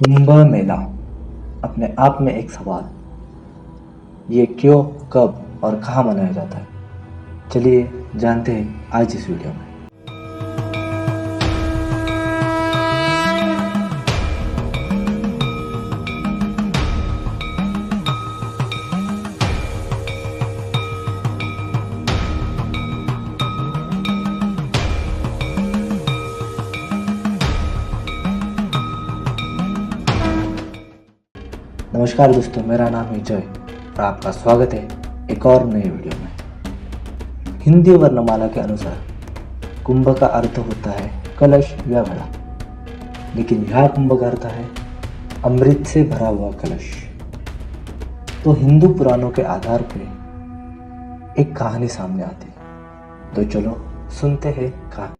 कुंभ मेला अपने आप में एक सवाल। ये क्यों, कब और कहाँ मनाया जाता है? चलिए जानते हैं आज इस वीडियो में। नमस्कार दोस्तों, मेरा नाम है जय और आपका स्वागत है एक और नए वीडियो में। हिंदी वर्णमाला के अनुसार कुंभ का अर्थ होता है कलश या घड़ा, लेकिन यह कुंभ का अर्थ है अमृत से भरा हुआ कलश। तो हिंदू पुराणों के आधार पर एक कहानी सामने आती है, तो चलो सुनते हैं कहानी।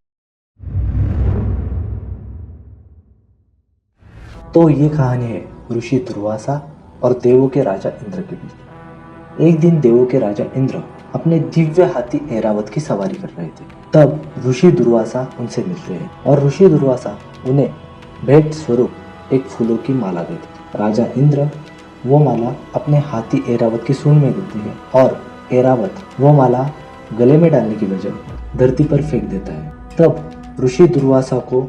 तो ये कहानी है ऋषि दुर्वासा और देवों के राजा इंद्र के बीच। एक दिन देवों के राजा इंद्र अपने दिव्य हाथी ऐरावत की सवारी कर रहे थे। तब ऋषि दुर्वासा उनसे मिलते हैं और ऋषि दुर्वासा उन्हें भेंट स्वरूप एक फूलों की माला देते। राजा इंद्र वो माला अपने हाथी ऐरावत की सूंड में देते हैं और ऐरावत वो माला गले में डालने की बजाय धरती पर फेंक देता है। तब ऋषि दुर्वासा को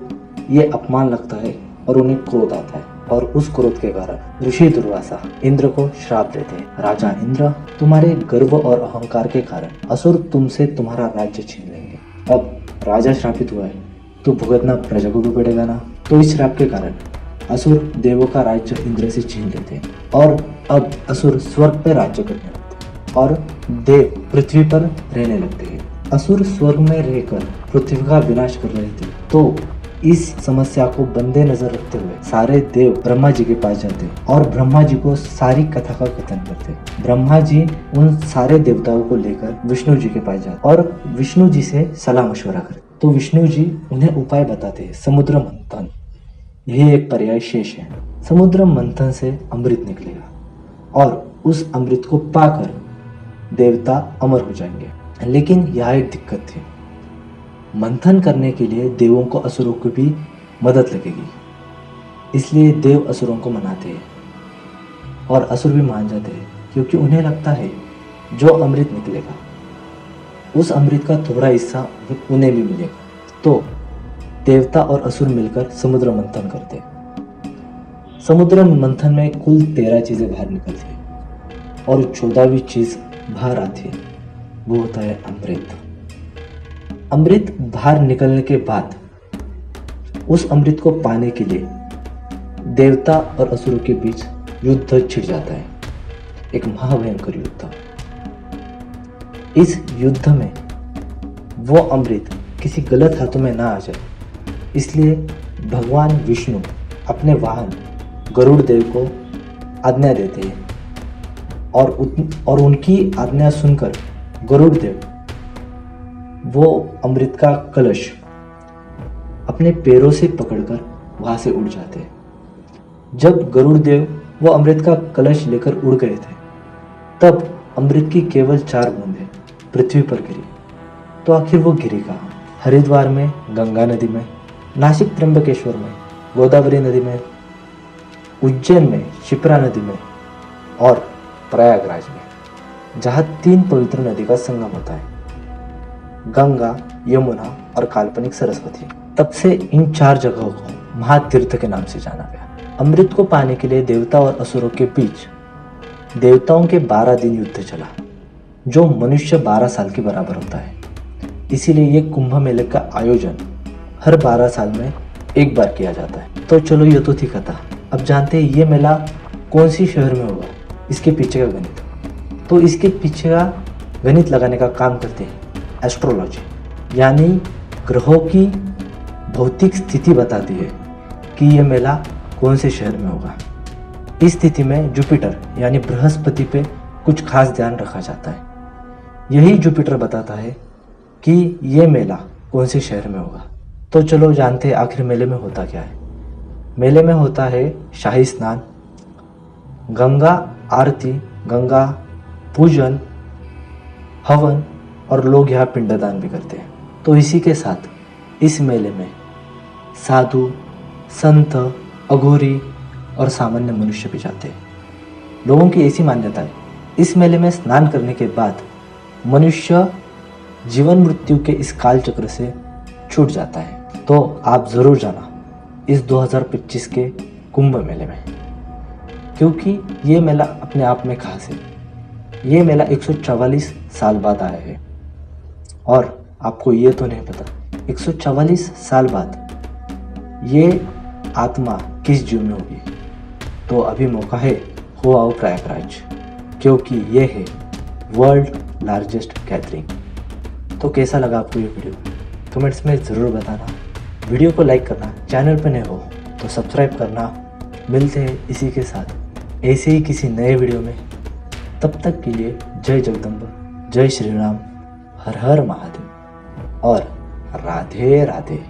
ये अपमान लगता है और उन्हें क्रोध आता है और उस क्रोध के कारण ऋषि दुर्वासा इंद्र को श्राप देते हैं। राजा इंद्र, तुम्हारे गर्व और अहंकार के कारण असुर तुमसे तुम्हारा राज्य छीन लेंगे। अब राजा श्रापित हुआ है तो भुगतना प्रजा को भी पड़ेगा ना। तो इस श्राप के कारण असुर देवों का राज्य इंद्र से छीन लेते हैं और अब असुर स्वर्ग पर राज्य करने लगते हैं और देव पृथ्वी पर रहने लगते हैं। असुर स्वर्ग में रहकर पृथ्वी का विनाश कर रहे थे, तो इस समस्या को बंदे नजर रखते हुए सारे देव ब्रह्मा जी के पास जाते और ब्रह्मा जी को सारी कथा का कथन करते। ब्रह्मा जी उन सारे देवताओं को लेकर विष्णु जी के पास जाते और विष्णु जी से सलाह मशवरा करते। तो विष्णु जी उन्हें उपाय बताते हैं, समुद्र मंथन। यही एक पर्याय शेष है। समुद्र मंथन से अमृत निकलेगा और उस अमृत को पाकर देवता अमर हो जाएंगे। लेकिन यह एक दिक्कत थी, मंथन करने के लिए देवों को असुरों की भी मदद लगेगी। इसलिए देव असुरों को मनाते हैं और असुर भी मान जाते हैं, क्योंकि उन्हें लगता है जो अमृत निकलेगा उस अमृत का थोड़ा हिस्सा उन्हें भी मिलेगा। तो देवता और असुर मिलकर समुद्र मंथन करते हैं। समुद्र मंथन में कुल 13 चीजें बाहर निकलती है और 14वीं चीज बाहर आती है, वो होता है अमृत। अमृत बाहर निकलने के बाद उस अमृत को पाने के लिए देवता और असुरों के बीच युद्ध छिड़ जाता है, एक महाभयंकर युद्ध। इस युद्ध में वो अमृत किसी गलत हाथों में ना आ जाए, इसलिए भगवान विष्णु अपने वाहन गरुड़ देव को आज्ञा देते हैं और उनकी आज्ञा सुनकर गरुड़ देव वो अमृत का कलश अपने पैरों से पकड़कर वहां से उड़ जाते हैं। जब गरुड़ देव वो अमृत का कलश लेकर उड़ गए थे, तब अमृत की केवल 4 बूंदें पृथ्वी पर गिरी। तो आखिर वो गिरी कहाँ? हरिद्वार में गंगा नदी में, नासिक त्र्यंबकेश्वर में गोदावरी नदी में, उज्जैन में शिप्रा नदी में और प्रयागराज में, जहाँ 3 पवित्र नदी का संगम होता है, गंगा, यमुना और काल्पनिक सरस्वती। तब से इन 4 जगहों को महातीर्थ के नाम से जाना गया। अमृत को पाने के लिए देवता और असुरों के बीच देवताओं के 12 दिन युद्ध चला, जो मनुष्य 12 साल के बराबर होता है। इसीलिए ये कुंभ मेले का आयोजन हर 12 साल में एक बार किया जाता है। तो चलो, ये तो थी कथा। अब जानते हैं ये मेला कौन सी शहर में होगा, इसके पीछे का गणित। तो इसके पीछे का गणित लगाने का काम करते हैं एस्ट्रोलॉजी, यानी ग्रहों की भौतिक स्थिति बताती है कि यह मेला कौन से शहर में होगा। इस स्थिति में जुपिटर यानी बृहस्पति पे कुछ खास ध्यान रखा जाता है। यही जुपिटर बताता है कि यह मेला कौन से शहर में होगा। तो चलो जानते हैं आखिर मेले में होता क्या है। मेले में होता है शाही स्नान, गंगा आरती, गंगा पूजन, हवन और लोग यहाँ पिंडदान भी करते हैं। तो इसी के साथ इस मेले में साधु, संत, अघोरी और सामान्य मनुष्य भी जाते हैं। लोगों की ऐसी मान्यता है, इस मेले में स्नान करने के बाद मनुष्य जीवन मृत्यु के इस काल चक्र से छूट जाता है। तो आप ज़रूर जाना इस 2025 के कुंभ मेले में, क्योंकि ये मेला अपने आप में खास है। ये मेला 144 साल बाद आया है और आपको ये तो नहीं पता 144 साल बाद ये आत्मा किस जीव में होगी। तो अभी मौका है, हो आओ प्रयागराज, क्योंकि ये है वर्ल्ड लार्जेस्ट गैदरिंग। तो कैसा लगा आपको ये वीडियो, कमेंट्स में ज़रूर बताना। वीडियो को लाइक करना, चैनल पर नए हो तो सब्सक्राइब करना। मिलते हैं इसी के साथ ऐसे ही किसी नए वीडियो में। तब तक के लिए जय जगदम्बा, जय श्री राम, हर हर महादेव और राधे राधे।